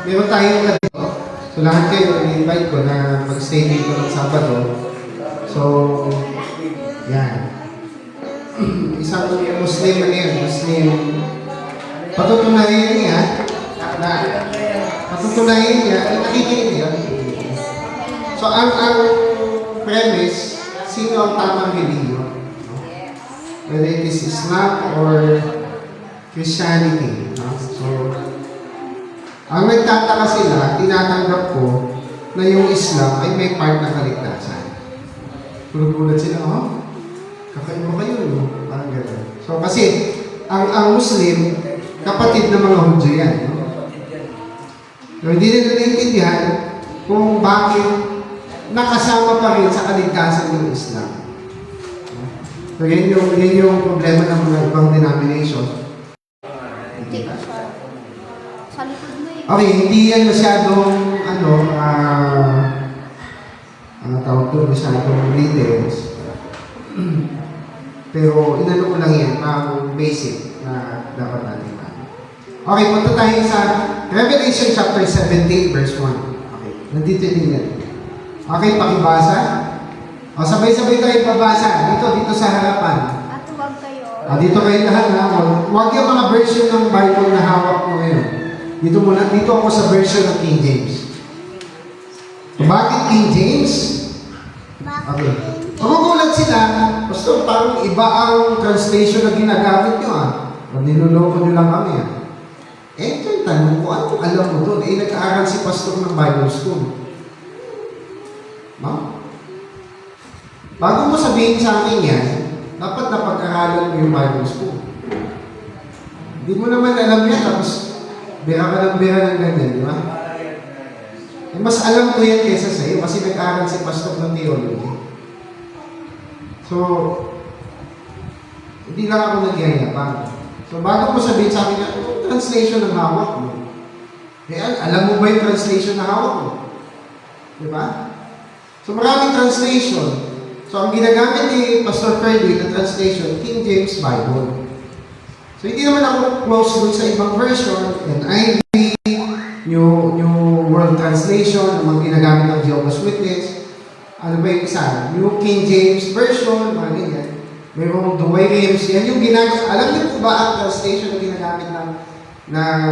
meron tayong dito. So lahat kayo, i-invite ko na mag-stay dito ng Sabado. So, yan. Isang Muslim na yan, Muslim. Patutunayan niya, nakikinig niya. So, ang premise, sino ang tamang religion? Whether it is Islam or Christianity. No? So, ang nagtataka sila, tinatanggap ko na yung Islam ay may part ng kaligtasan. Gulat sila, kakaiba kayo, no? Parang gano'n. So, kasi, ang Muslim, kapatid ng mga Hudyo yan. No? So, hindi nila naiintindihan kung bakit nakasama pa rin sa kaligtasan ng Islam. So, yan yung problema ng mga ibang denomination. Okay, hindi yan masyadong, tawag doon, masyadong details. Pero, inano ko lang yan, ang basic na dapat natin. Okay, punta tayo sa Revelation chapter 17, verse 1. Okay, nandito din yan. Okay, pakibasa. O, sabay-sabay tayo pabasa. Dito sa harapan. At huwag kayo. Dito kayo lahat na. Huwag yung mga version ng Bible na hawak mo ngayon. Dito ako sa version ng King James. Bakit King James? Okay. Magugulat sila, Pastor, parang iba ang translation na ginagamit nyo niloloko nyo lang kami ito yung tanong ko, anong alam mo doon? Nag-aaral si Pastor ng Bible School. Bago mo sabihin sa akin yan, dapat napag-aralan mo yung Bible School. Hindi mo naman alam yan, tapos bira ka ng ganyan, di ba? Mas alam ko yan kaysa sa'yo kasi nag-aaral si Pastor ng theology. So, hindi lang ako nagyayapang. So, bago mo sabihin sa akin, anong translation ng hawak mo? Alam mo ba yung translation na hawak mo? Di ba? So, maraming translation. So, ang ginagamit ni Pastor Ferdy na translation, King James Bible. So, hindi naman ako close dun sa ibang version, NIV, New World Translation, ang mga ginagamit ng Jehovah's Witness. Ano ba yung isa? New King James Version, mga ganyan. Mayroong Douay Rheims. Yan yung ginagamit. Alam niyo po ba ang translation na ginagamit ng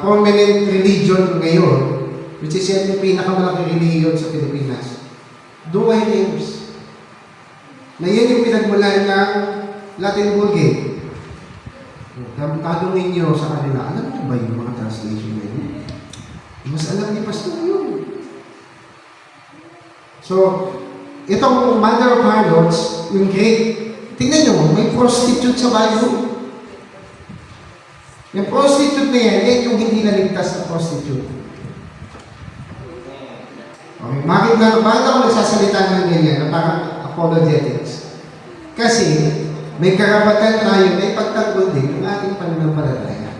prominent religion ngayon, which is yan yung pinakamalaking religion sa Pilipinas? Douay Rheims. Na yan yung pinagmulan ng Latin Vulgate. Tanungin niyo sa kanila, alam niyo ba yung mga translation na yun? Mas alam ni Pastor yun. So, itong Mother of Harlots, yung Greek, tingnan nyo, may prostitute sa Bible. Yung prostitute na yan yung hindi naligtas na prostitute. Okay, bakit ako nagsasalita ng ganyan na parang apologetics? Kasi, may karapatan tayo, may pagtanggol din ng ating pananampalataya.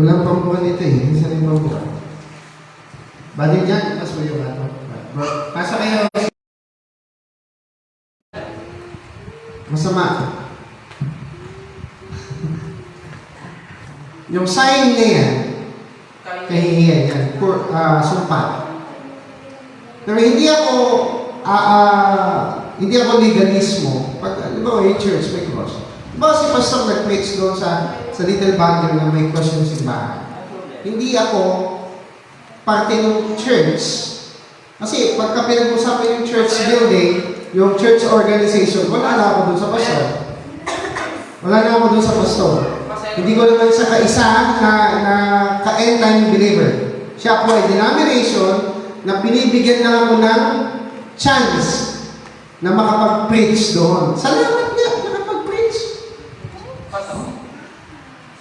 Walang pambuhan ito hindi sa limang buwan. Balik dyan, mas mo yung pasa kayo. Masama. Yung sign na yan, kahihiyan yan, sumpa. Pero hindi ako legalismo. Pag, di ba, yung church, may cross. Di ba si Pastor nag-preach doon sa Little Baguio na may cross yung simbahan? Hindi ako parte ng church. Kasi pagka pinag-usapan yung church building, yung church organization, wala na ako dun sa pastor. Hindi ko naman siya kaisa na ka-end-time believer. Siya po ay denomination na binibigyan na ako ng chance na makapag-preach doon. Salamat niya, nakapag-preach.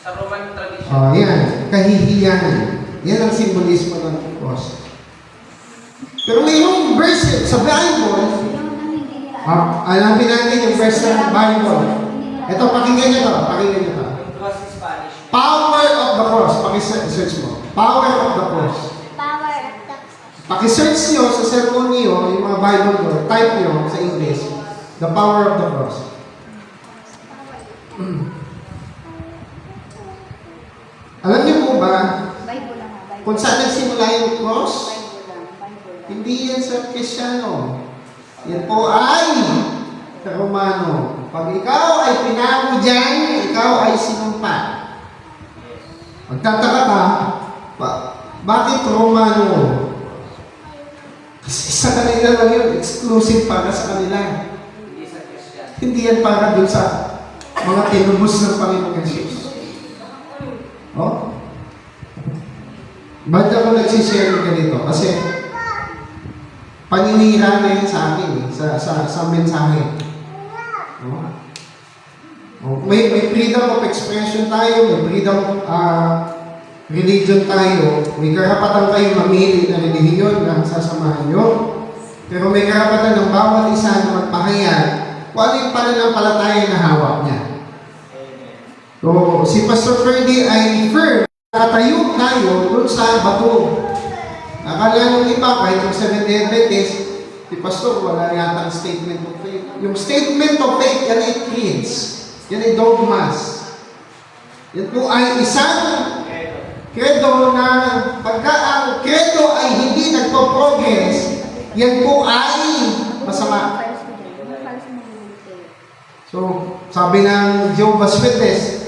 Sa Roman tradition. Yan. Kahihiyan. Yan ang simbolismo ng cross. Pero mayroong verse sa Bible, alamin natin yung verse ng Bible. Ito, pakinggan nyo to. Power of the cross. Paki-search mo. Power of the cross. Paki-search nyo sa cellphone nyo, yung mga Bible ko, type nyo sa English, the power of the cross. ba? Bible lang ha, Bible. Kung saan nagsimula yung cross? Bible lang, Bible lang. Hindi yan sa Kristiyano. Yan po ay sa Romano. Pag ikaw ay pinago dyan, ikaw ay sinumpa. Magtataka ka, bakit Romano? Kasi sa kanila lang yun, exclusive para sa kanila. Hindi sa Christian. Hindi yan para dun sa mga tinubos ng Panginoong Jesus. Oh? Ba't ako nagsishare ng ganito? Kasi paninira na yan sa akin, sa mensahe. Oh? Oh, may freedom of expression tayo, may freedom religion tayo, may karapatan kayo mamili na relihiyon na sasamahan nyo. Pero may karapatan ng bawat isa na magpahayag kung ano yung pananampalataya na hawak niya. So, si Pastor Ferdy ay firm. Tatayo tayo doon sa bato. Akala nung iba, kahit yung Seventh-day Adventist, si Pastor, wala yata ang statement of faith. Yung statement of faith, yan ay creeds. Yan ay dogmas. Yan po ay isang credo na pagka ang credo ay hindi nagpo-progress, yan po ay masama. So, sabi ng Jehovah's Witness,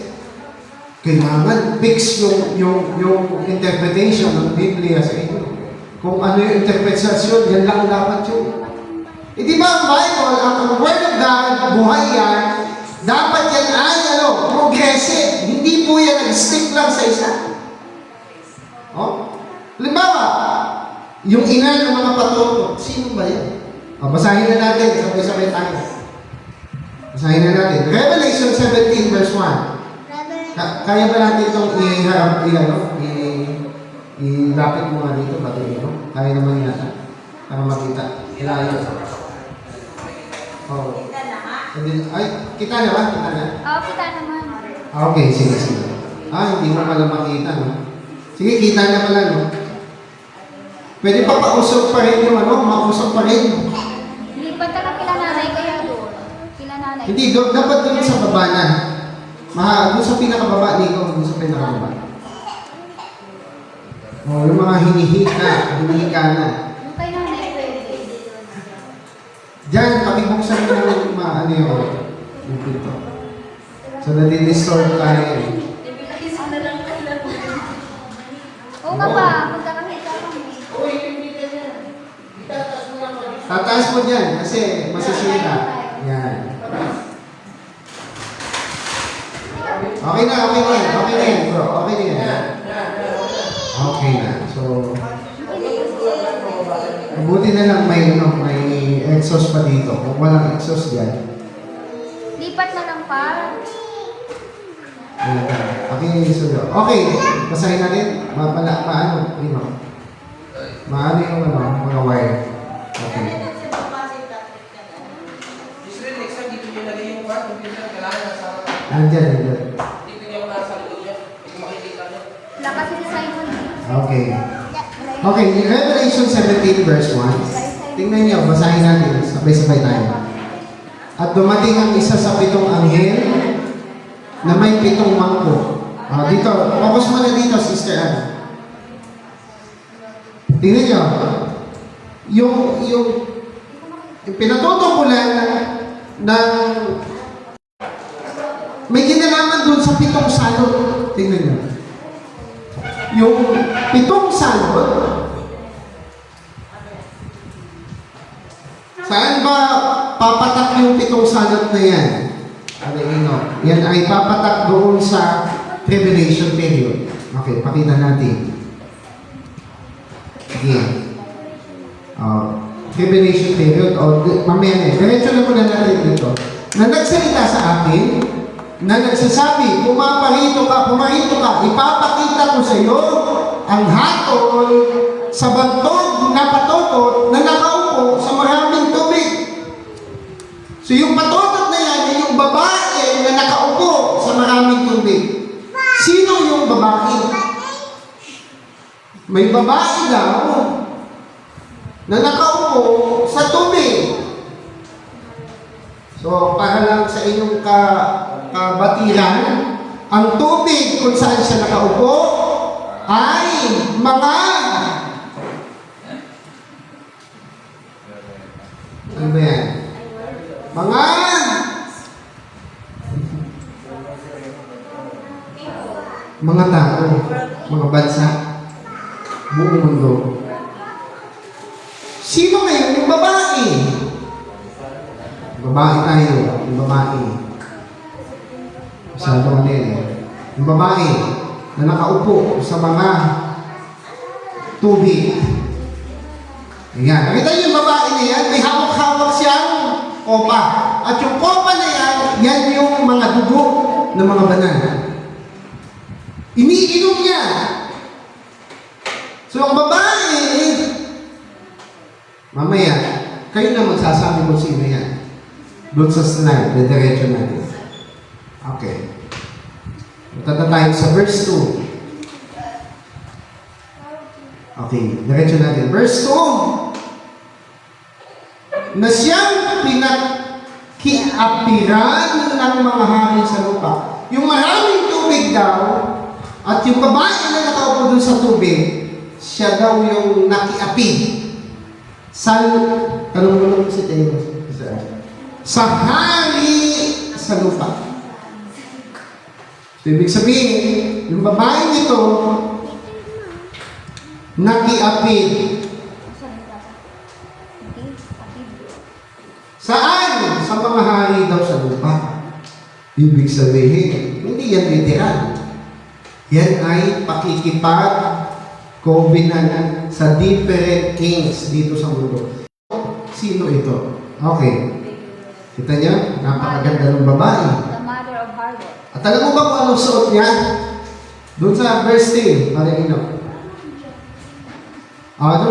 kailangan fix yung interpretation ng Biblia sa inyo. Kung ano yung interpretasyon, yan lang dapat yun. Eh di ba ang Bible, ang Word of God, buhay yan, dapat yan ay progressive. Hindi po yan nag-stick lang sa isa. Oh? Halimbawa, yung ina ng mga patuto, sino ba yan? Basahin na natin, sabay-sabay tayo. Basahin na natin. Revelation 17 verse 1. Kaya ba natin itong ilapit mo nga dito, bato ito? Kaya naman yata. Para makita. Ilayo sa Oh. Ay, kita na ba? Kita na? Oo, kita naman. Okay, sige. Hindi mo pala makita, no? Sige, kita na pala, no? Pwede pa pausok pa rin yung mausok pa rin. Lipat ka na kila nanay kaya doon. Kila nanay. Hindi, dapat doon sa baba na. Doon sa pinakababa, Nico, doon sa pinakababa. Yung mga hinihika na. Yung kay nanay pwede. Diyan, pakibuksan mo yung yung pinto. So, nadi-distort tayo. Oo nga ba, magkakakita kami. Tataas mo dyan, kasi masisira. Yan. Okay na yan, bro. Okay na yan. Okay na. So, mabuti na lang may exhaust pa dito. Kung walang exhaust dyan. Lipat na lang pa. Okay, basahin natin. Maano yung mga wire. Okay. Israel, next time, dito nyo lagay yung computer. Kailangan nasa Andyan. dito nyo nasa likod nyo. Hindi makikita nyo. Wala kasi si Simon. Okay. Okay, Revelation 17 verse 1. Tingnan niyo, basahin natin. Sabay-sabay tayo. At dumating ang isa sa 7 anghel na may 7 mangkok. Dito, focus mo na dito, Sister Anne. Tingnan niyo. Yung pinatutukulan ng may kinalaman doon sa 7 salot. Tingnan niyo. Yung 7 salot, saan ba papatak yung 7 salot na yan? Yan ay papatak doon sa tribulation period. Okay, pakita natin. Again. Tribulation period. Mamaya na. Diretso na muna natin dito. Na nagsalita sa akin, na nagsasabi, pumarito ka, ipapakita ko sa iyo ang hatol sa bantog na patotot na nakaupo sa maraming tubig. So yung patotot na yan, yung babae na nakaupo sa maraming tubig. Sino yung babae? May babae daw na nakaupo sa tubig. So, para lang sa inyong kabatiran, ang tubig kung saan siya nakaupo ay mga ano ba yan? Mga tao, mga bansa, buong mundo. Sino ngayon yung babae? Babae tayo, yung babae. Masyado mali eh. Yung babae na nakaupo sa mga tubig. Ayan. Nakita niyo yung babae na yan? May hawak-hawak siyang kopa. At yung kopa na yan, yan yung mga dugo ng mga banal. Iniinom niya. So ang babae, mamaya, kayo na magsasabi kung sino yan. Doon sa slide, diretso natin. Okay. Punta na tayo sa verse 2. Okay, diretso natin. Verse 2. Na siyang pinakiapiran ng mga hari sa lupa. Yung maraming tubig daw, at yung babae na nakaupo dun sa tubig, siya daw yung nakiapi. Tanong mo si Taylor. Sa hari sa lupa. So, ibig sabihin, yung babae nito, nakiapi. Saan? Sa mga hari daw sa lupa. Ibig sabihin, hindi yan literal. Yan ay pakikipag-covenant sa different kings dito sa mundo. Sino ito? Okay. Kita niya? Napakaganda ng babae. The mother of harlot. At alam mo ba kung anong suot niya? Doon sa verse 10, para ino.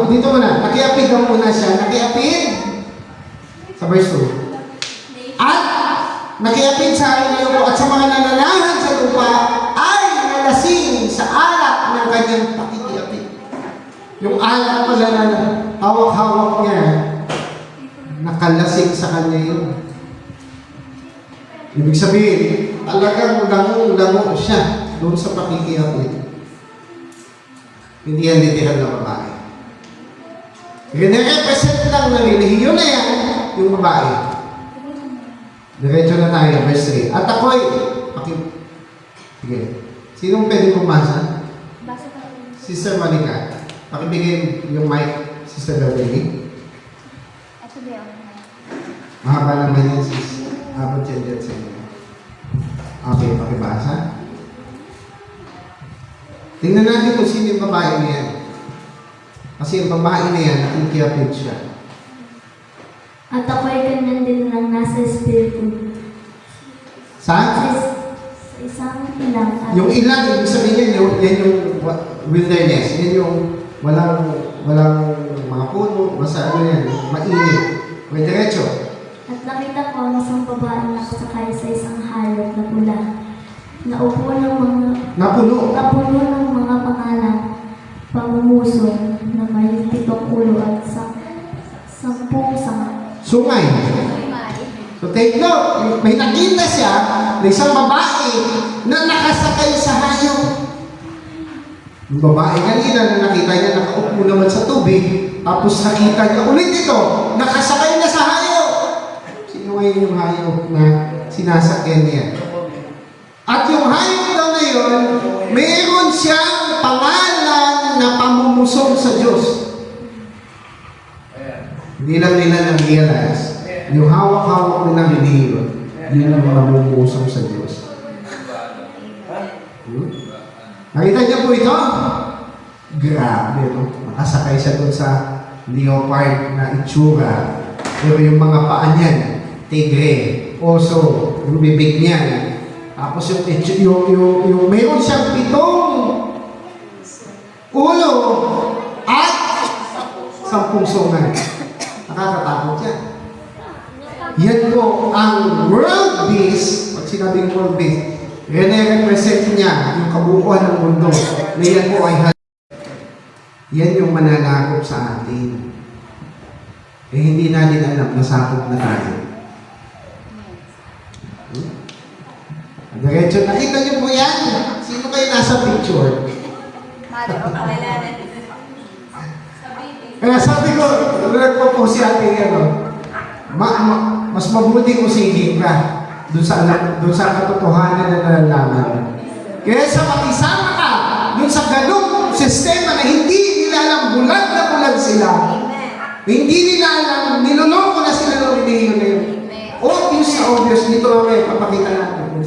Dito muna. Nakiapid lang muna siya. Nakiapid sa verse 2. At nakiapid sa akin at sa mga nananahan sa lupa ay nalasing sa alak ng kanyang pakikiapid. Yung alak pala na hawak-hawak niya, nakalasing sa kanya yun. Ibig sabihin, talagang lango-lango siya doon sa pakikiapid. Hindi yan literal na babae. Gine-represent lang na relihiyon na yan, yung babae. Diretso na tayo, verse 3. At ako'y, sige, sinong pwede pumasa? Basa ka rin. Sister Malika, pakibigay yung mic, Sister Beverly. Ito ba yun? Mahaba naman yan, sis. Abot yan dyan sa inyo. Okay, pakibasa. Tingnan natin kung sino yung babae na yan. Kasi yung babae na yan, nakikiapid siya. At ako'y ganyan din lang nasa espiritu. Saan? Sa isang ilang at Yung ilan, ibig sabihin yan yung wilderness. Yan yung walang mga puno, basta ano yan, mainit. May diretso. At nakita ko ang isang babae nakasakay sa isang harlot na pula. Napuno ng mga pangalang pangumuso na may 7 ulo at 10 sanga. Sungay. So take note, may nakita siya na isang babae na nakasakay sa hayop. Yung babae kanina na nakita niya nakaupo naman sa tubig, tapos nakita niya ulit ito, nakasakay na sa hayop. Sino ngayon yung hayop na sinasakyan niya? At yung hayop daw na yun, mayroon siyang pangalan na pamumusong sa Diyos. Hindi lang nila nang-realize, yung hawak-hawak nilang relihiyon, yun ang mamumusong sa Diyos. Nakita niyo po ito? Grabe, no? Makasakay siya doon sa leopard na itsura. Pero yung mga paa niyan, tigre, oso, yung bibig niyan. Tapos yung mayroon siyang 7 ulo at 10 sungan. Nakakatakot yan. Yan po ang world beast. Pag sinabing world beast, represent niya yung kabuuan ng mundo na yan po ay yan yung mananakop sa atin. Eh hindi natin alam, nasakop na tayo. Diretso, nakita niyo po yan? Sino kayo nasa picture? Mother of God. Kaya sabi ko, nagpo-post si ate ano, mas mabuti kung siging ka dun sa katotohanan na nalalaman. Kaya sa makisama ka dun sa ganung sistema na hindi nila alam bulag na bulag sila. Hindi nila alam, niloloko na sila ng relihiyon na yun. Obvious na obvious. Dito mamaya, papakita natin kung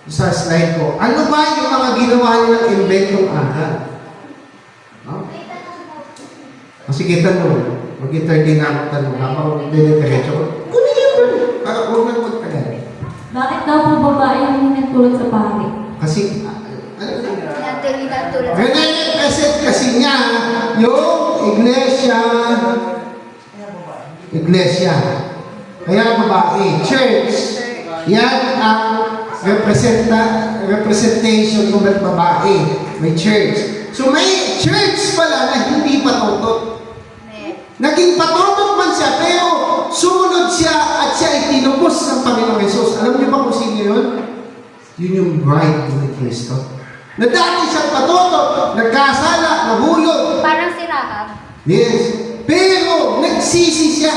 sa slide ko. Ano ba yung mga ginawa nilang inventong ahal? No? O sige, tanong. Mag-entertain na ako tanong. Habang dinidiretso. Kunin yun. Para huwag nang magtagal. Bakit daw po babae yung hinatulad sa pari? Kasi, Tulad. Represent kasi niya yung iglesia. Kaya babae, church. Yan ang representation kung ba't babae. May church. So may church pala na hindi patutot. Naging patutot man siya, pero sumunod siya at siya ay tinubos ng Panginoong Hesus. Alam niyo ba kung sino yun? Yun yung bride ni Kristo. Na dati siyang patutot, nagkasala, nahulog. Parang si Rahab. Yes. Pero nagsisi siya.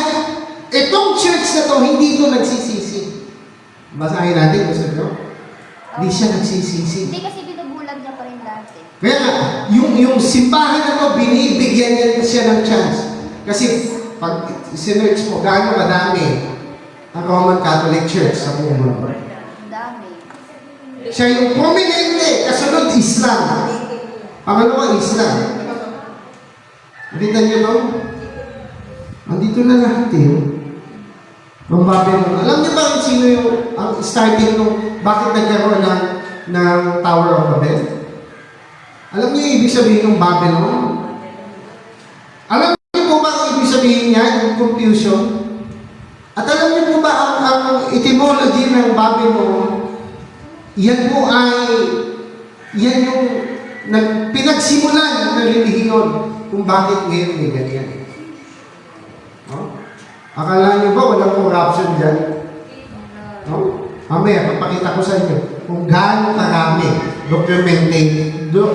Itong church na to, hindi ito nagsisisi. Basahin natin, gusto nyo? Hindi siya nagsisisi. Hindi kasi binubulag niya pa rin dati. Kaya nga, yung simbahan na to, binibigyan niya siya ng chance. Kasi, pag sinerch mo, gaano kadami ang Roman Catholic Church sa buong mundo. Ang dami. Siya yung prominente, kasunod Islam. Pangalawa, Islam. Nakita niyo ba? Andito na lahat eh. Ng Babylon. Alam niyo ba kung sino yung ang starting nung bakit nagkaroon ng Tower of Babel? Alam niyo yung ibig sabihin ng Babylon? Alam niyo po ba ang ibig sabihin niya, yung confusion? At alam niyo po ba ang etymology ng Babylon? Yan po yan yung pinagsimulan ng relihiyon kung bakit ngayon may ganyan. No? Akala niyo ba walang corruption dyan? No? Mamaya, papakita ko sa inyo kung gaano karami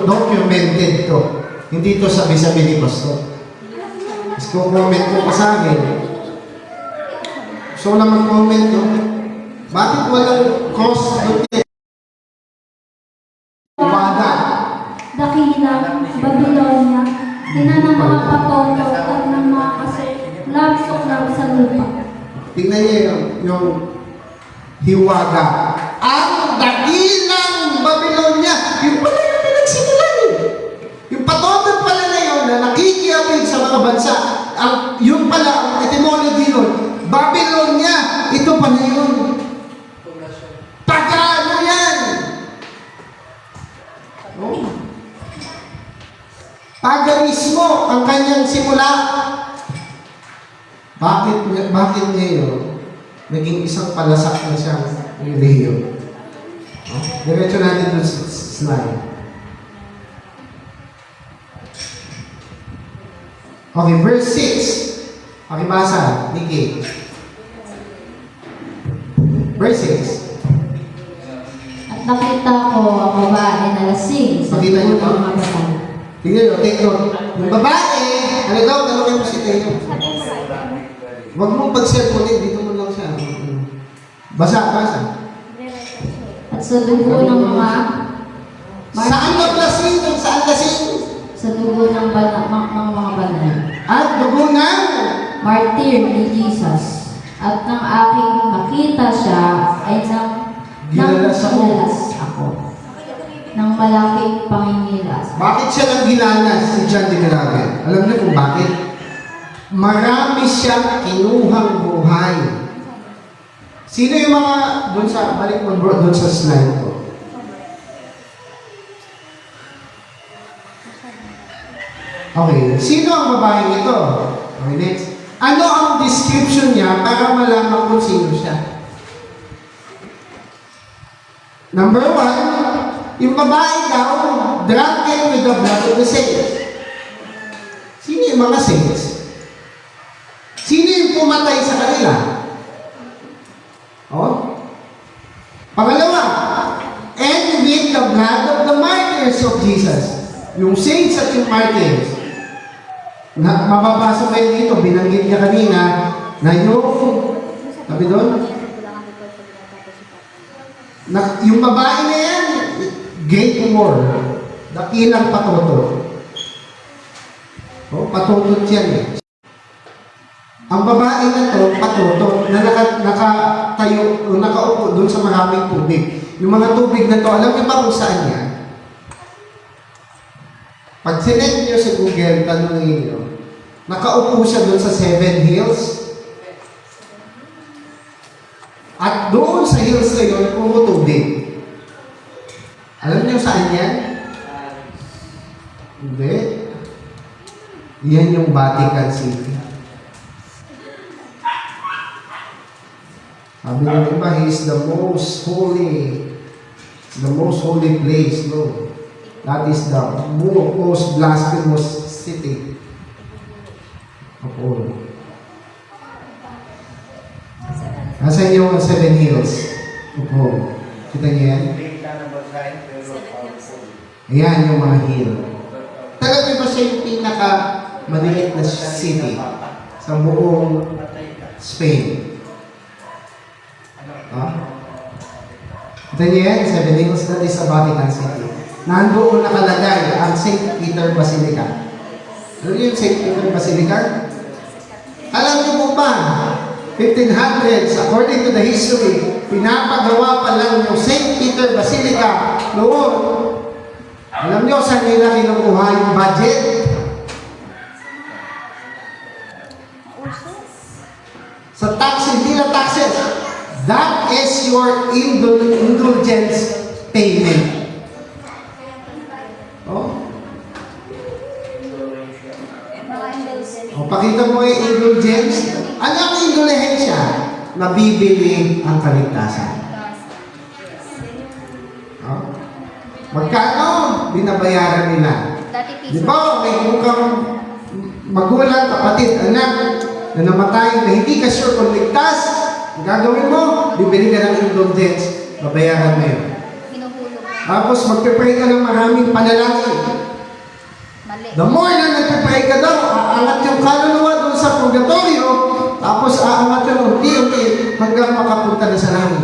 documented to. Hindi to sabi-sabi ni Pastor. Mas comment ko pa sa akin. So na mag-comment, no? Bakit walang cross doon? Dakilang Babylonia, ina ng mga patoto at ng mga kasulabsok lang sa lupa. Tingnan niyo yung hiwaga. Ang dakilang Babylonia, yung pala yung pinagsimulan eh. Yung patotot pala na yun na nakikiapid sa mga bansa. Yung pala, ang etymology nun, Babylonia, ito pala yun. Pagano yan? No? Paganismo ang kanyang simula. Bakit ngayon naging isang palasak na siyang relihiyon? No? Diretso natin doon sa slide. Okay, verse 6. Pakibasa, Nikki. Verse 6. At nakita ko ang babae na lasing sa Nakita niyo dulo ba? ng mga batang. Tingnan nyo, take note. Yung babae, ano daw, tanongin mo si Tayo. Huwag mong pag-cellphone, dito mo lang siya. Basa. At sa dugo ng mga Saan naglasing? Saan lasing? sa dugo ng mga banal. At dugo ng Martyr ni Jesus. At nang aking makita siya ay Ginalas ako. ginalas ako ng malaking pangingilas. Bakit siya nang gilalas si John de Miracle? Alam niyo kung bakit? Marami siyang kinuhang buhay. Sino yung mga, balik mo bro, doon sa slide ko. Okay, sino ang babaeng ito? Okay, next. Ano ang description niya para malaman kung sino siya? Number 1, yung babae daw, drunken with the blood of the saints. Sino yung mga saints? Sino yung pumatay sa kanila? Oh? Pangalawa, and with the blood of the martyrs of Jesus. Yung saints at yung martyrs. Na, mababasa kayo dito, binanggit niya kanina, na yung, sabi doon, na, yung babae na yan, Great War, dakilang patoto. Patutot yan eh. Ang babae na to, patutot, na nakatayo, o nakaupo doon sa maraming tubig. Yung mga tubig na to, alam niyo ba kung saan yan? Pag sinet niyo sa Google, tanongin niyo, nakaupo siya doon sa 7 hills. At doon sa hills na yun, puro tubig. Alam niyo saan yan? Hindi. Yan yung Vatican City. Sabi ng iba, he is the most holy place, no? That is the most blasphemous city of all. Nasaan yung 7 hills of all? Kita niyo yan? Ayan yung mga hill. Talaga ba siya yung pinaka-maliit na city sa buong Spain? Ito niyo yan, 7 hills, that is sa Vatican City. Nandoon nakalagay ang St. Peter Basilica. Ano yung St. Peter Basilica? Alam niyo po ba, 1500s, according to the history, pinapagawa pa lang yung St. Peter Basilica noon. Alam niyo saan nila kinukuha yung budget? Sa taxes, hindi na taxes. That is your indulgence payment. Pakita mo yung indulgence. Ano ang indulhensya? Nabibili ang kaligtasan. Magkano binabayaran nila? Di ba, may mukhang magulang, kapatid, anak na namatay na hindi ka sure kung ligtas, ang gagawin mo, bibili ka ng indulgence, babayaran mo yun. Tapos magpipray ka ng maraming panalangin. The more na nagpipray ka daw, aangat yung kaluluwa doon sa purgatorio, tapos aangat yung unti-unti hanggang makapunta na sa langit.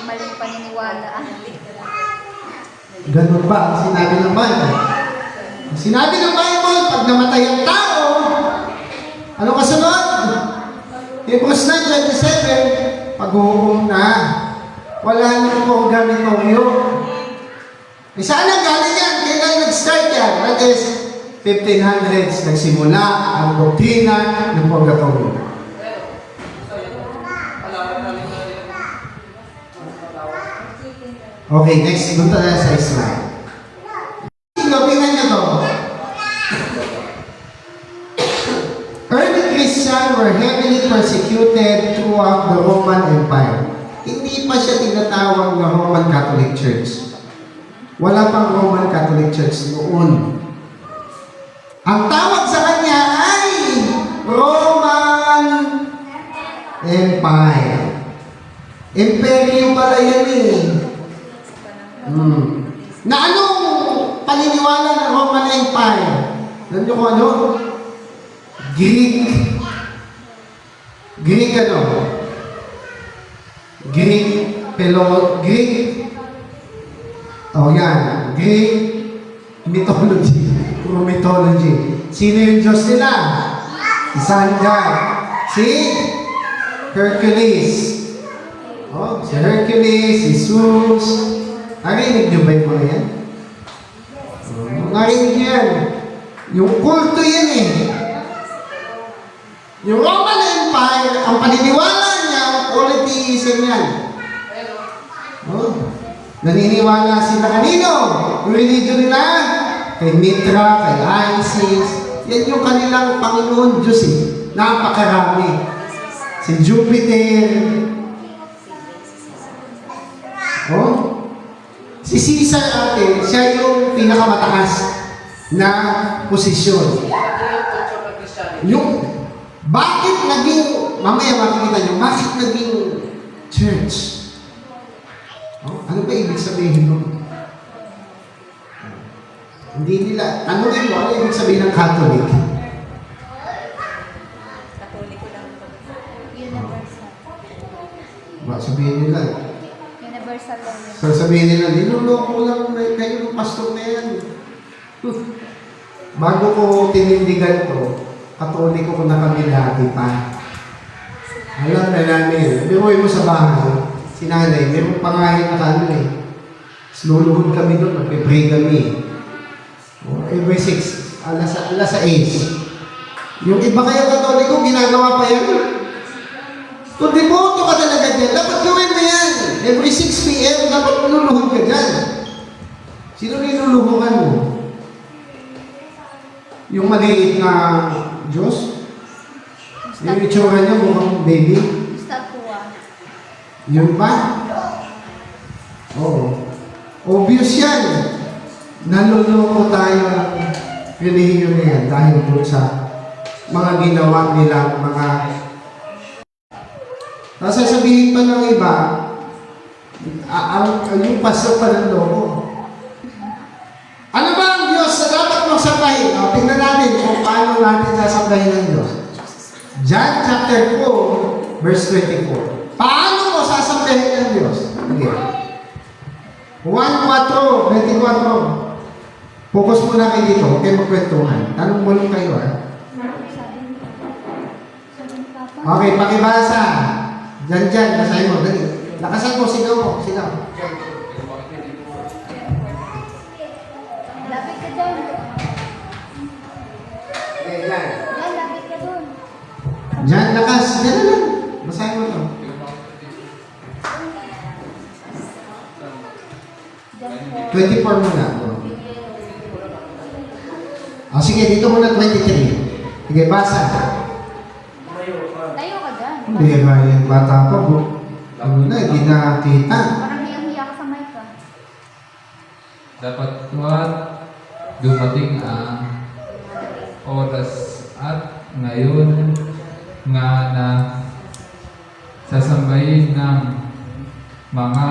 Mali paniniwala. Ganun ba ang sinabi ng Bible? Ang sinabi ng Bible, pag namatay ang tao, ano kasunod? Hebrews 9:27, pag-uubong na. Wala na po ganito. Eh, saan ang galing yan? Kailan nag-start yan? That is, 1500s, nagsimula ang doktrina ng purgatorio. Okay, next, punta na sa Islam. Tingnan niyo to. Early Christians were heavily persecuted throughout the Roman Empire. Hindi pa siya tinatawag na Roman Catholic Church. Wala pang Roman Catholic Church noon. Ang tawag sa kanya ay Roman Empire. Imperyo pala yan eh. Na anong paniniwala ng Roman Empire? Alam niyo kung ano? Greek ano? Yan. Greek mythology. Puro mythology. Sino yung Diyos nila? Si Sun God. Si Hercules. Si Hercules, si Zeus. Narinig niyo ba yung mga yan? Narinig niyo yan. Yung kulto yan eh. Yung Roman Empire, ang paniniwala niya, polytheism yan. Naniniwala sila kanino? Yung religion nila, kay Mitra, kay Isis. Yan yung kanilang Panginoon Diyos eh. Napakarami. Si Jupiter. Si Caesar ate, siya yung pinakamataas na posisyon. Yung, bakit naging, mamaya makikita nyo, bakit naging church? Ano ba ibig sabihin nun? Hindi nila, tanungin mo, ano ibig sabihin ng Catholic? Universal. Ba, sabihin nila. Universal lang yun. Sasabihin nila, niloloko lang kayo ng pastor na yan. Bago ko tinindigan to, Katoliko ko na kami dati pa. Alam na namin, biruin mo sa bahay, si nanay, may pangahin na kano eh. Luluhod kami doon, magpipray kami. Every 6, alas 6. Yung iba kaya Katoliko, ginagawa pa yan. Kung devoto ka talaga dyan, dapat gawin mo yan. Every 6 p.m., dapat luluhod ka dyan. Sino niluluhukan mo? Yung maliit na Diyos? Yung itsura niya mukhang baby? Statua. Yun ba? Oo. Obvious yan. Naluloko tayo ng relihiyon na yan dahil doon sa mga ginawa nilang mga... Sasabihin pa ng iba, yung pastor pa ng loko. Ano ba ang Diyos na dapat mong sambahin? O, tingnan natin kung paano natin sasambahin ang Diyos. John chapter 4, verse 24. Paano mo sasambahin ang Diyos? Okay. 1:4, 24. Focus muna kayo dito, huwag kayo magkwentuhan. Tanong mo lang kayo, ha? Okay, pakibasa. Diyan, basahin mo. Dali. Lakasan mo, sigaw mo. Sigaw. Lapit ka dyan. Okay, yan. Yan, lapit ka dun. Diyan, lakas. Diyan na lang. Basahin mo to. Dyan 24 po. muna. Sige, dito muna 23. Sige, basa. Tayo ka dyan. Hindi ba yung bata pa po? Ano na, hindi nakakita. Parang hiyang-hiya ka sa mic ka. Dapat dumating ang oras at ngayon nga na sasambahin ng mga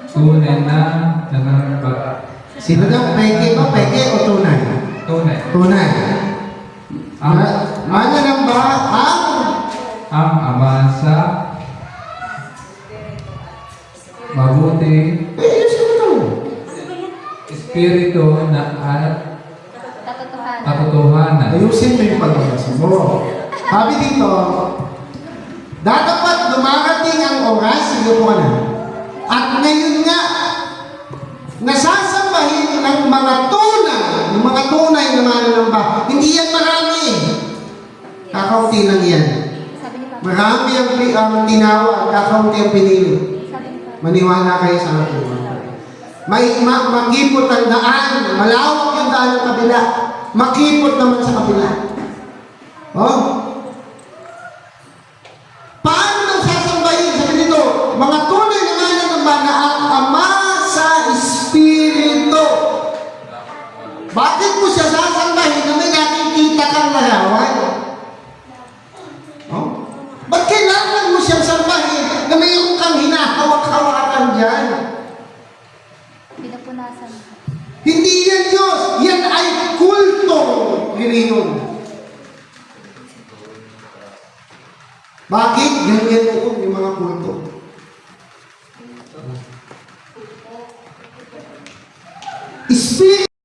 tunay na nananampalataya. Sino daw? Peke ba? Peke o tunay? Tunay. Tunay. Ano lang ba? Ang Ama sa mabuti Yes, ito. Espiritu na at Katotohanan. katotohanan. Ayusin mo yung pagbabasa mo. Sabi dito, dapat dumarating ang oras, sige po na. At ngayon nga, nasasambahin ng mga tunay, yung mga tunay na mananamba. Hindi yan marami. Kakaunti lang yan. Sabi ni Papa. Marami ang tinawag, kakaunti ang pinili. Sabi ni Papa. Maniwala kayo sa akin. Makipot ang daan. Malawak yung daan ng kabila. Makipot naman sa kabila. Oh? Paano nang sasambahin? Sabi nito, mga tunay na mananamba na ang Ama sa Espiritu. Bakit mo siya sasambahin na may nakikita kang larawan? Oh? Ba't kailangan mo siyang sambahin na mayroon kang hinahawak-hawakan dyan? Pinupunasan. Hindi yan Diyos. Yan ay kulto. Reliyon. Bakit? Ganyan noon yung mga kulto. Spirit